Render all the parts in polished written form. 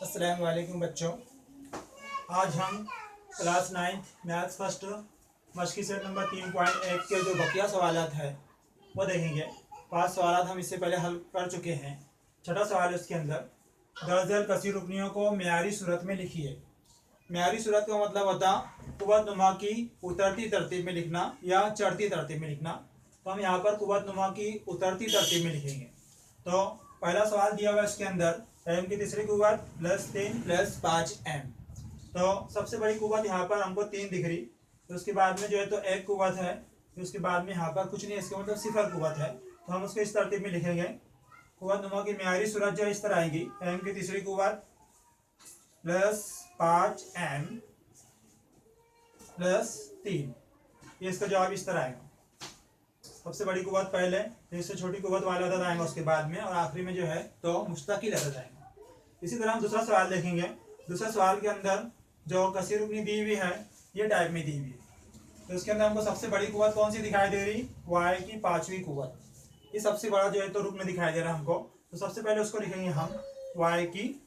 अस्सलाम वालेकुम बच्चों। आज हम क्लास 9 मैथ्स फर्स्ट मश्क की सेट नंबर 3.1 के जो बकिया सवालात है वो देखेंगे। 5 सवालात हम इससे पहले हल कर चुके हैं। छठा सवाल है उसके अंदर, दर्जल कसी रुकनियों को मेयारी सूरत में लिखिए। मेयारी सूरत का मतलब होता कुव्वत नुमा की उतरती तरतीब में लिखना या चढ़ती तरतीब में लिखना। तो हम यहाँ पर कुव्वत नुमा की उतरती तरतीब में लिखेंगे। तो पहला सवाल दिया हुआ है इसके अंदर, एम की तीसरी कुव्वत +3 + 5m। तो सबसे बड़ी कुव्वत यहाँ पर हमको 3 दिख रही, तो उसके बाद में जो है तो एक कुव्वत है, तो उसके बाद में यहाँ पर कुछ नहीं, इसका मतलब सिफर कुव्वत है। तो हम उसको इस तरतीब में लिखेंगे। कुव्वत नुमा की मेयारी सूरत जो है इस तरह आएगी, एम की तीसरी कुव्वत +5m +3। ये इसका जवाब इस तरह आएगा। सबसे बड़ी कुव्वत पहले, फिर इससे छोटी कुव्वत वाला अदद आएगा उसके बाद में, और आखिरी में जो है तो मुस्तकिल अदद आएगा। इसी तरह हम दूसरा सवाल देखेंगे। दूसरा सवाल के अंदर जो कसीर रुकनी दी हुई है ये टाइप में दी हुई है। तो इसके अंदर हमको सबसे बड़ी कुव्वत कौन सी दिखाई दे रही, वाई की 5वीं कुव्वत। ये सबसे बड़ा जो है तो रुकन दिखाई दे रहा है हमको। तो सबसे पहले उसको लिखेंगे हम वाई की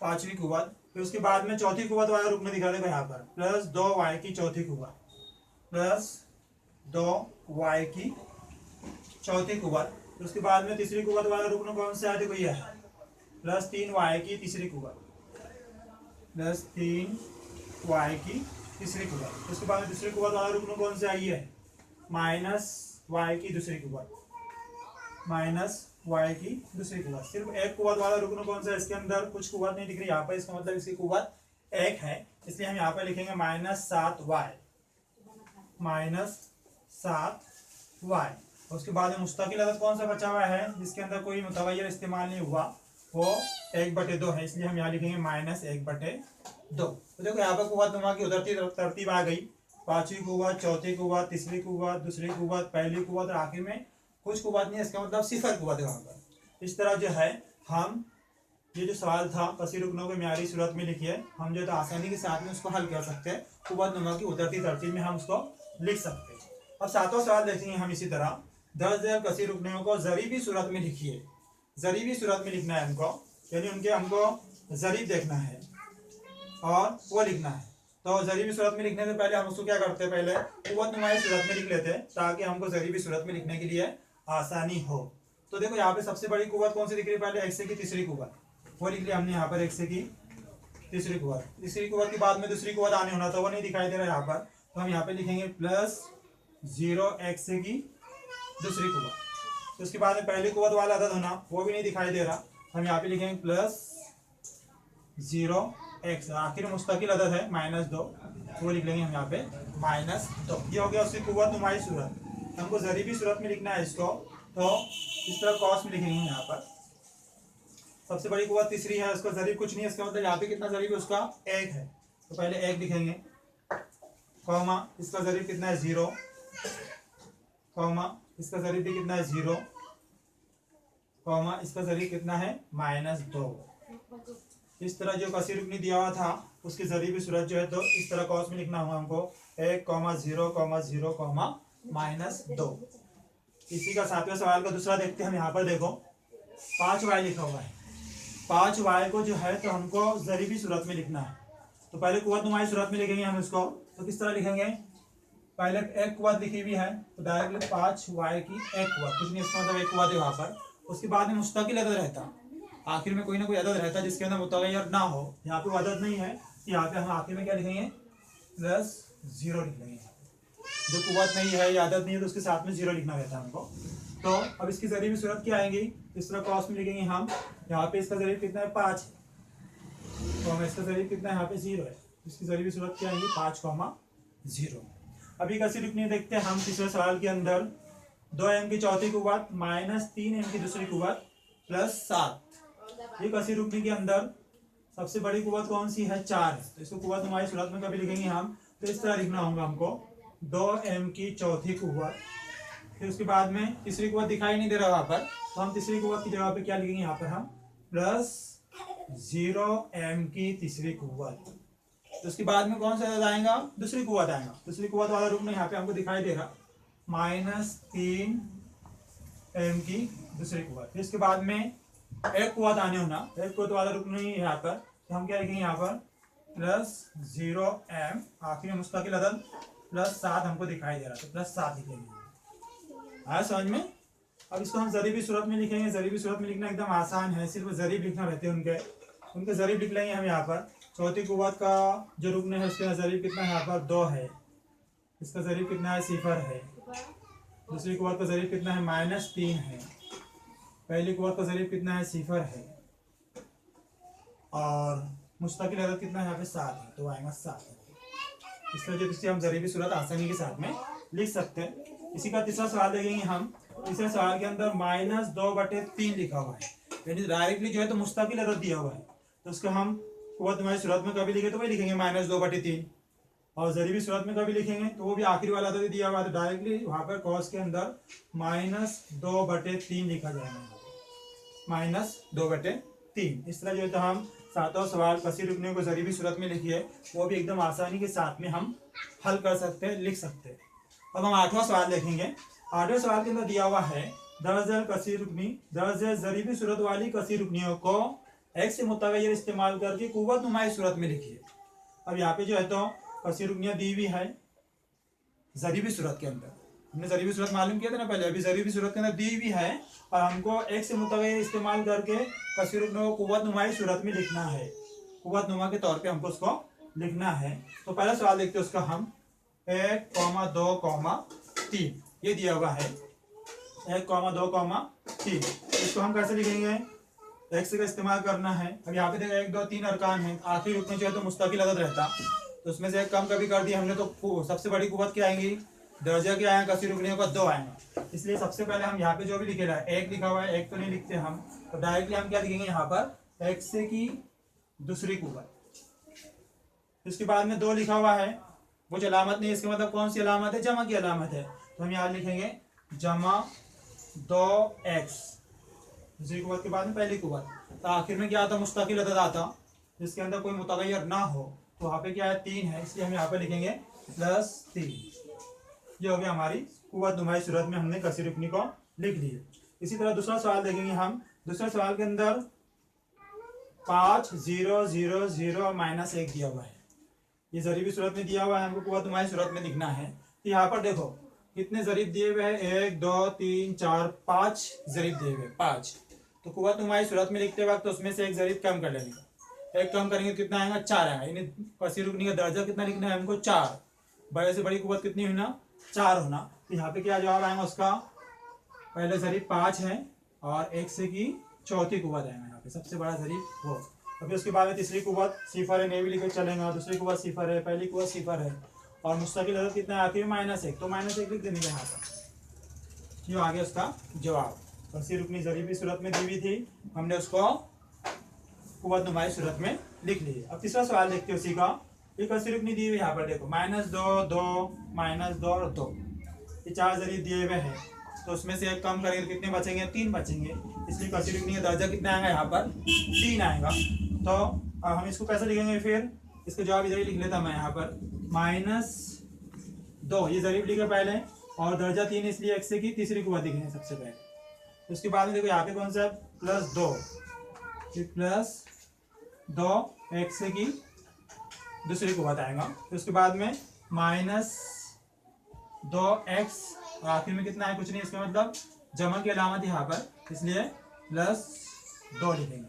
5वीं कुव्वत। फिर उसके बाद में चौथी कुव्वत वाला रुकन दिखा देगा यहाँ पर, +2y की चौथी कुव्वत, +2y की चौथी कुव्वत। तो उसके बाद में तीसरी कुव्वत वाला रुकन कौन सा है, देखो ये है, +3y की तीसरी कुव्वत, +3y की तीसरी कुव्वत। उसके बाद में दूसरी कुव्वत वाला रुकन कौन सा है, ये है, -y की दूसरी कुव्वत, -y की दूसरी कुव्वत। सिर्फ एक कुव्वत वाला रुकन कौन सा है, इसके अंदर कुछ कुव्वत नहीं दिख रही यहाँ पर, इसका मतलब इसकी कुव्वत एक है, इसलिए हम यहाँ पर लिखेंगे -7y, -7y। उसके बाद में मुस्तकिल अदद कौन सा बचा हुआ है जिसके अंदर कोई मुतगय्यर इस्तेमाल नहीं हुआ, वो 1/2 है, इसलिए हम यहाँ लिखेंगे -1/2। तो देखो यहाँ पर कुव्वत नुमा की उतरती तरतीब आ गई, 5वीं कुव्वत, चौथी कुव्वत, तीसरी कुव्वत, दूसरी कुव्वत, पहली कुव्वत और आखिर में कुछ कुव्वत नहीं है, इसका मतलब सिफर कुव्वत है वहाँ पर। इस तरह जो है हम ये जो सवाल था कसीर रुकनों को मेयारी सूरत में लिखिए, हम जो है तो आसानी के साथ में उसको हल कर सकते हैं। कुव्वत नुमा की उतरती तरतीब में हम उसको लिख सकते हैं। अब सातवां सवाल देखेंगे हम इसी तरह, दर्जल कसीर रुकनियों को ज़रीबी सूरत में लिखिए। ज़रीबी सूरत में लिखना है हमको, यानी उनके हमको ज़रीब देखना है और वो लिखना है। तो ज़रीबी सूरत में लिखने से पहले हम उसको क्या करते हैं, पहले कुव्वत नुमाई सूरत में लिख लेते हैं ताकि हमको ज़रीबी सूरत में लिखने के लिए आसानी हो। तो देखो यहाँ पे सबसे बड़ी कुव्वत कौन सी दिख रही है, पहले x की तीसरी कुव्वत, वो लिख लिया हमने यहाँ पर, x की तीसरी कुव्वत। तीसरी कुव्वत के बाद में दूसरी कुव्वत आने होना था, वो नहीं दिखाई दे रहा है यहाँ पर, तो हम यहाँ पे लिखेंगे +0x की दूसरी कुव्वत। तो उसके बाद में पहली कुव्वत वाला अदद होना, वो भी नहीं दिखाई दे रहा, हम यहाँ पे लिखेंगे +0x। आखिर में मुस्तकिल अदद है -2, वो लिख लेंगे हम यहाँ पे -2। ये हो गया उसकी कुव्वत नुमाई सूरत। हमको ज़रीबी सूरत में लिखना है इसको, तो इस तरह कॉस में लिखेंगे यहाँ पर। सबसे बड़ी कुव्वत तीसरी है, उसका ज़रीब कुछ नहीं है, इसका मतलब यहाँ पे कितना ज़रीब है, उसका 1 है, तो पहले 1 लिखेंगे, कॉमा इसका ज़रीब कितना है 0, कॉमा इसका ज़रीब भी कितना है 0, कॉमा इसका ज़रीब कितना है -2। इस तरह जो कसीर रुकनी दिया हुआ था उसकी ज़रीबी सूरत जो है तो इस तरह कॉस में लिखना होगा हमको, 1,0,0 -2। इसी का सातवें सवाल का दूसरा देखते हैं हम। यहाँ पर देखो 5y लिखा हुआ है, 5y को जो है तो हमको ज़रीबी सूरत में लिखना है। तो पहले कुव्वत नुमाई सूरत में लिखेंगे हम इसको, तो किस तरह लिखेंगे, पहले एक कुव्वत लिखी हुई है तो डायरेक्टली 5y की एक कुव्वत, कुछ नहीं, इसका मतलब एक कुव्वत है वहाँ पर। उसके बाद में मुस्तकिल अदद रहता, आखिर में कोई ना कोई अदद रहता जिसके अंदर मुतगय्यर ना हो। यहाँ पे अदद नहीं है, यहाँ पे हम आखिर में क्या लिखेंगे, +0 लिख लेंगे। जो कुव्वत नहीं है या अदद नहीं है तो उसके साथ में 0 लिखना रहता है हमको। तो अब इसकी ज़रीबी सूरत क्या आएंगी, इस तरह कॉस में लिखेंगे हम, यहाँ पे इसका ज़रीब कितना है 5 है, तो हम इसका ज़रीब कितना है यहाँ पे 0 है, इसकी ज़रीबी सूरत क्या आएंगी 5,0। अभी कैसे लिखनी है देखते हैं हम। तीसरे सवाल के अंदर 2m की चौथी कुव्वत -3m की दूसरी कुव्वत +7। ये कसी रुकनी के अंदर सबसे बड़ी कुव्वत कौन सी है, 4 है, तो इसको कुव्वत नुमाई सूरत में कभी लिखेंगे हम, तो इस तरह लिखना होगा हमको, 2m की चौथी कुव्वत। फिर उसके बाद में तीसरी कुव्वत दिखाई नहीं दे रहा वहाँ पर, तो हम तीसरी कुव्वत की जगह पे क्या लिखेंगे यहाँ पर हम, +0m की तीसरी कुव्वत। तो उसके बाद में कौन सा अदद आएगा, दूसरी कुव्वत आएगा। दूसरी कुव्वत वाला रुकन यहाँ पे हमको दिखाई दे रहा, -3m की दूसरी कुव्वत। फिर इसके बाद में एक कुवत आने होना, एक कुवत वाला रुकना ही यहाँ पर, तो हम क्या लिखेंगे यहाँ पर +0m, आखिर में मुस्तकिल अदद +7 हमको दिखाई दे रहा है, तो +7 लिखेंगे। आया समझ में? अब इसको हम ज़रीबी सूरत में लिखेंगे। ज़रीबी सूरत में लिखना एकदम आसान है, सिर्फ ज़रीब लिखना रहते हैं उनके ज़रीब लिख लेंगे हम यहाँ पर। चौथी कुव्वत का जो रुकन है उसका ज़रीब कितना है यहाँ पर 2 है, इसका ज़रीब कितना है 0 है। दूसरी कुव्वत का ज़रीब कितना है -3 है। पहली कुव्वत का ज़रीब कितना है 0 है, और मुस्तकिल अदद कितना है यहाँ पे 7 है, तो आएगा 7। इस तरह जो हम ज़रीबी सूरत आसानी के साथ में लिख सकते हैं। इसी का तीसरा सवाल देखेंगे हम। तीसरे सवाल के अंदर -2/3 लिखा हुआ है, यानी डायरेक्टली जो है तो मुस्तकिल अदद दिया हुआ है, तो उसको हम कुव्वत हमारी सूरत में कभी लिखे तो वही लिखेंगे -2/3, और ज़रीबी सूरत में कभी लिखेंगे तो वो भी आखिरी वाला अदद दिया हुआ है, तो डायरेक्टली वहाँ पर कॉस के अंदर -2/3 लिखा जाएगा, -2/3। इस तरह जो है तो हम सातों सवाल कसीर रुकने को ज़रीबी सूरत में लिखिए, वो भी एकदम आसानी के साथ में हम हल कर सकते हैं, लिख सकते हैं। अब हम 8वां सवाल देखेंगे। 8वें सवाल के अंदर दिया हुआ है दर्जल कसीर रुकनी, दर्जल ज़रीबी सूरत वाली कसीर रुकनियों को एक से मुतगय्यर इस्तेमाल करके कुव्वत नुमाई सूरत में लिखिए। अब यहाँ पे जो है तो कसीर रुकनियाँ दी हुई है ज़रीबी सूरत के अंदर, हमने ज़रीबी सूरत मालूम किया था ना पहले, अभी ज़रीबी सूरत के अंदर दी हुई है और हमको एक से मुतगय्यर इस्तेमाल करके कसीर रुकनियों को कुव्वत नुमाई सूरत में लिखना है, कुव्वत नुमा के तौर पे हमको उसको लिखना है। तो पहला सवाल देखते हैं उसका हम। 1,2,3 ये दिया हुआ है, 1,2,3, इसको हम कैसे लिखेंगे? एक्स का इस्तेमाल करना है। अब यहाँ पे देखो 1, 2, 3 अरकान है, आखिरी रुकने जो है तो मुस्तकिल अदद रहता, तो उसमें से एक कम कभी कर दिया हमने, तो सबसे बड़ी कुव्वत क्या आएंगी? दर्जा क्या आएगा? कसीर रुकनियों का 2 आएगा। इसलिए सबसे पहले हम यहाँ पे जो भी लिखे रहा है 1 लिखा हुआ है, 1 तो नहीं लिखते हम, तो डायरेक्टली हम क्या लिखेंगे यहाँ पर एक्स की दूसरी कुव्वत। इसके बाद में 2 लिखा हुआ है, वो अलामत नहीं है, इसका मतलब कौन सी अलामत है? जमा की अलामत है, तो हम यहाँ लिखेंगे जमा 2x, दूसरी कुव्वत के बाद में पहली कुव्वत, तो आखिर में क्या आता? मुस्तकिल अदद आता, जिसके अंदर कोई मुतगय्यर ना हो, तो वहाँ पे क्या है 3 है, इसलिए हम यहाँ पे लिखेंगे +3। ये हो गया हमारी कुव्वत नुमाई सूरत में हमने कसीर रुकनी को लिख ली है। इसी तरह दूसरा सवाल देखेंगे हम। दूसरा सवाल के अंदर 5,0,0,-1 दिया हुआ है, ये ज़रीबी सूरत में दिया हुआ है, हमको कुव्वत नुमाई सूरत में लिखना है। तो यहाँ पर देखो कितने ज़रीब दिए हुए हैं, 1, 2, 3, 4, 5 ज़रीब दिए हुए, 5। तो कुव्वत नुमाई सूरत में लिखते वक्त तो उसमें से एक ज़रीब कम कर लेने का, एक कम करेंगे कितना आएगा? 4 आएगा, यानी कसीर रुकनी का दर्जा कितना लिखना है हमको? 4। बड़े से बड़ी कुव्वत कितनी होना? 4 होना। तो यहाँ पे क्या जवाब आएगा उसका? पहले ज़रीब 5 है और 1 से की चौथी कुव्वत आएगा यहाँ पे, सबसे बड़ा ज़रीब वो। अभी उसके बाद में तीसरी कुव्वत 0 है, नहीं भी लिखे चलेगा, दूसरी कुव्वत 0 है, पहली कुव्वत 0 है, और मुस्तकिल अदद कितना है आखिर में? -1, तो -1 लिख देने का यहाँ पर। ये आ गया उसका जवाब। कसीर रुकनी ज़रीबी सूरत में दी हुई थी, हमने उसको कुव्वत नुमाई सूरत में लिख ली। अब तीसरा सवाल देखते हैं उसी का। ये कसीर रुकनी दी हुई यहाँ पर देखो, -2, 2, -2 और 2, ये 4 ज़रीब दिए हुए हैं, तो उसमें से एक कम करेंगे कितने बचेंगे? 3 बचेंगे, इसलिए कसीर रुकनी का दर्जा कितना आएगा यहाँ पर? 3 आएगा। तो अब हम इसको कैसे लिखेंगे फिर? इसका जवाब इधर ही लिख लेता मैं यहाँ पर, -2 ये ज़रीब लिखे पहले, और दर्जा 3 इसलिए x से की तीसरी कुव्वत लिखेंगे सबसे पहले। उसके बाद में देखो यहाँ पे कौन सा +2, +2 x से की दूसरी कुव्वत आएगा। तो उसके बाद में -2x, और आखिर में कितना है? कुछ नहीं, इसका मतलब जमा की अलामत यहाँ पर, इसलिए +2 लिखेंगे।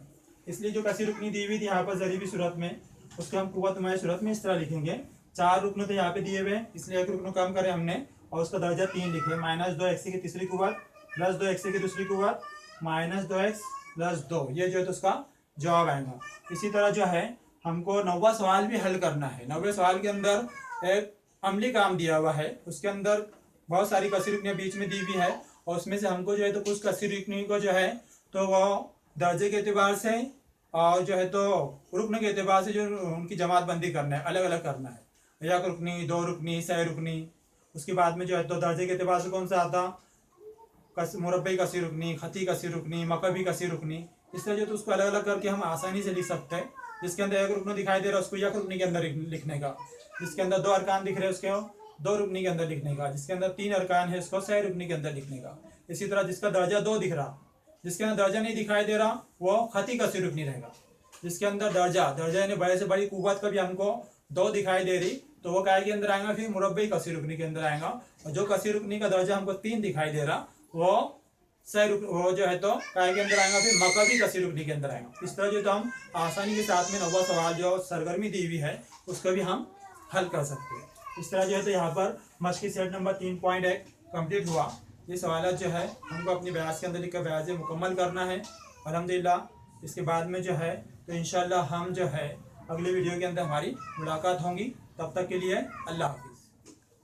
इसलिए जो कसीर रुकनी दी हुई थी यहाँ पर ज़रीबी सूरत में, उसको हम कुव्वत नुमाई सूरत में इस तरह लिखेंगे। 4 रुकन तो यहाँ पे दिए हुए, इसलिए एक रुकन कम करें हमने और उसका दर्जा 3 लिखे, -2x की तीसरी कुव्वत +2x की दूसरी कुव्वत -2x +2, ये जो है तो उसका जवाब आएगा। इसी तरह जो है हमको 9वां सवाल भी हल करना है। 9वें सवाल के अंदर एक अमली काम दिया हुआ है, उसके अंदर बहुत सारी कसीर रुकनियाँ बीच में दी हुई है, और उसमें से हमको जो है तो कुछ कसीर रुकनी को जो है तो वो दर्जे के एतबार से और जो है तो रुकन के एतबार से जो उनकी जमात बंदी करना है, अलग अलग करना है, 1 रुकनी, 2 रुकनी, सह रुकनी। उसके बाद में जो है तो दर्जे के एतबार से कौन सा आता? मुरब्बई कसीर रुकनी, खती कसीर रुकनी, मकबी कसीर रुकनी। इस तरह जो तो उसको अलग अलग करके हम आसानी से लिख सकते हैं। जिसके अंदर 1 रुकन दिखाई दे रहा है उसको 1 रुकनी के अंदर लिखने का, जिसके अंदर 2 अरकान दिख रहे हैं उसको 2 रुकनी के अंदर लिखने का, जिसके अंदर 3 अरकान है उसको 6 रुकनी के अंदर लिखने का। इसी तरह जिसका दर्जा 2 दिख रहा जिसके अंदर दर्जा नहीं दिखाई दे रहा वो खती कसीर रुकनी रहेगा। जिसके अंदर दर्जा यानी बड़े से बड़ी कुव्वत का भी हमको 2 दिखाई दे रही तो वो काय के अंदर आएगा, फिर मुरब्बई कसीर रुकनी के अंदर आएगा। और जो कसीर रुकनी का दर्जा हमको 3 दिखाई दे रहा वो जो है तो काय के अंदर आएगा, फिर मकबी कसीर रुकनी के अंदर आएगा। इस तरह जो तो हम आसानी के साथ में 9वां सवाल जो सरगर्मी दी हुई है उसको भी हम हल कर सकते हैं। इस तरह जो है तो यहाँ पर मश्की सेट नंबर 3.1 कंप्लीट हुआ। ये सवाल जो है हमको अपनी बयास के अंदर लिखकर बयास मुकम्मल करना है अल्हम्दुलिल्लाह। इसके बाद में जो है तो इंशाल्लाह हम जो है अगले वीडियो के अंदर हमारी मुलाकात होंगी। तब तक के लिए अल्लाह हाफ़िज़।